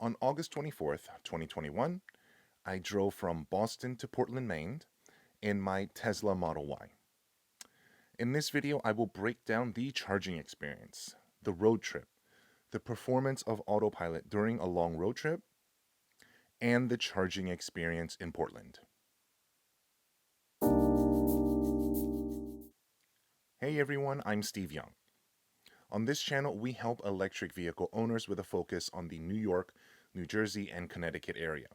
On August 24th, 2021, I drove from Boston to Portland, Maine in my Tesla Model Y. In this video, I will break down the charging experience, the road trip, the performance of Autopilot during a long road trip, and the charging experience in Portland. Hey everyone, I'm Steve Young. On this channel, we help electric vehicle owners with a focus on the New York, New Jersey, and Connecticut area.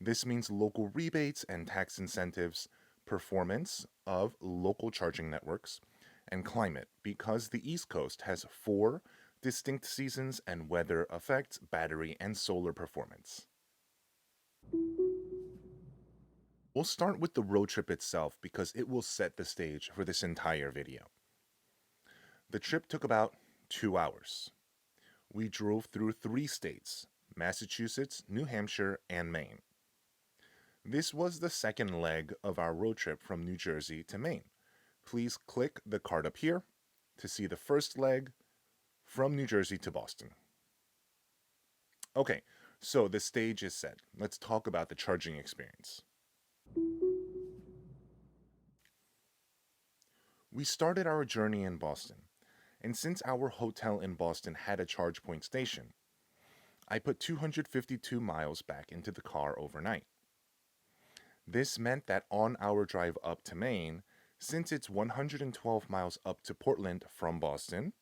This means local rebates and tax incentives, performance of local charging networks, and climate, because the East Coast has 4 distinct seasons and weather affects battery and solar performance. We'll start with the road trip itself because it will set the stage for this entire video. The trip took about 2 hours. We drove through 3 states, Massachusetts, New Hampshire, and Maine. This was the second leg of our road trip from New Jersey to Maine. Please click the card up here to see the first leg from New Jersey to Boston. Okay, so the stage is set. Let's talk about the charging experience. We started our journey in Boston, and since our hotel in Boston had a charge point station, I put 252 miles back into the car overnight. This meant that on our drive up to Maine, since it's 112 miles up to Portland from Boston,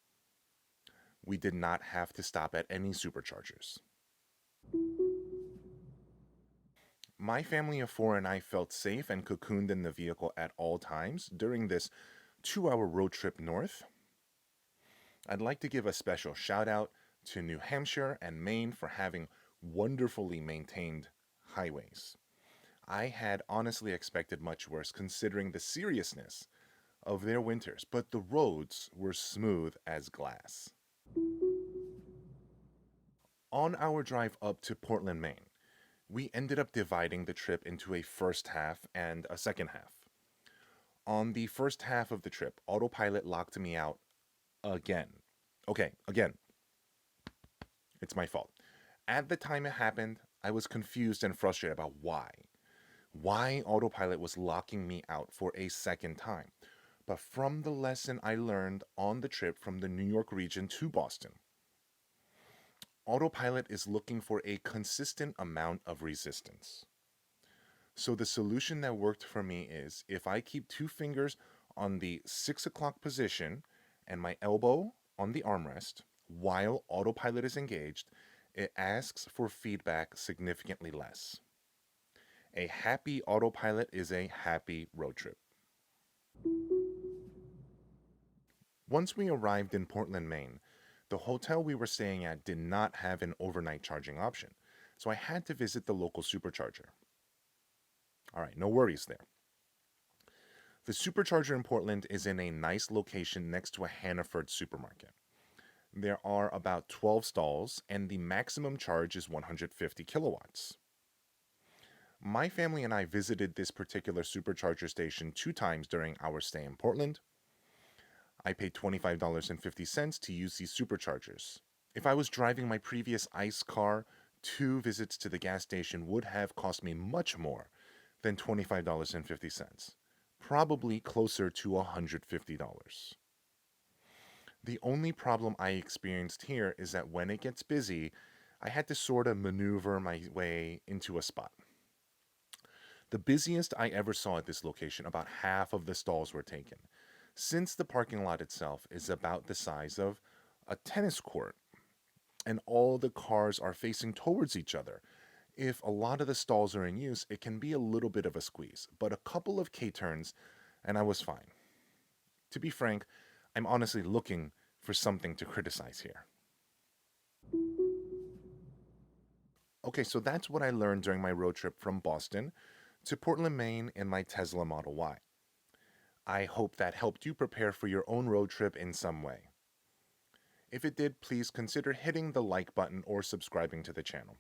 we did not have to stop at any Superchargers. My family of 4 and I felt safe and cocooned in the vehicle at all times during this 2-hour road trip north. I'd like to give a special shout out to New Hampshire and Maine for having wonderfully maintained highways. I had honestly expected much worse considering the seriousness of their winters, but the roads were smooth as glass. On our drive up to Portland, Maine, we ended up dividing the trip into a first half and a second half. On the first half of the trip, Autopilot locked me out again. Okay, again. It's my fault. At the time it happened, I was confused and frustrated about why Autopilot was locking me out for a second time. But from the lesson I learned on the trip from the New York region to Boston, Autopilot is looking for a consistent amount of resistance. So the solution that worked for me is if I keep 2 fingers on the 6 o'clock position and my elbow on the armrest while Autopilot is engaged, it asks for feedback significantly less. A happy Autopilot is a happy road trip. Once we arrived in Portland, Maine, the hotel we were staying at did not have an overnight charging option, so I had to visit the local Supercharger. All right, no worries there. The Supercharger in Portland is in a nice location next to a Hannaford supermarket. There are about 12 stalls, and the maximum charge is 150 kilowatts. My family and I visited this particular Supercharger station 2 times during our stay in Portland. I paid $25.50 to use these Superchargers. If I was driving my previous ICE car, 2 visits to the gas station would have cost me much more than $25.50, probably closer to $150. The only problem I experienced here is that when it gets busy, I had to sort of maneuver my way into a spot. The busiest I ever saw at this location, about half of the stalls were taken, since the parking lot itself is about the size of a tennis court, and all the cars are facing towards each other. If a lot of the stalls are in use, it can be a little bit of a squeeze, but a couple of K-turns, and I was fine. To be frank, I'm honestly looking for something to criticize here. Okay, so that's what I learned during my road trip from Boston to Portland, Maine in my Tesla Model Y. I hope that helped you prepare for your own road trip in some way. If it did, please consider hitting the like button or subscribing to the channel.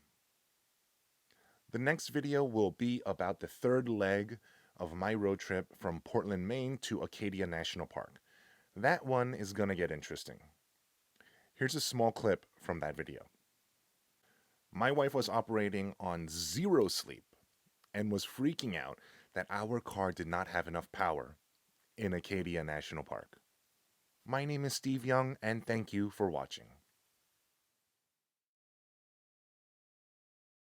The next video will be about the third leg of my road trip from Portland, Maine to Acadia National Park. That one is gonna get interesting. Here's a small clip from that video. My wife was operating on zero sleep and was freaking out that our car did not have enough power in Acadia National Park. My name is Steve Young, and thank you for watching.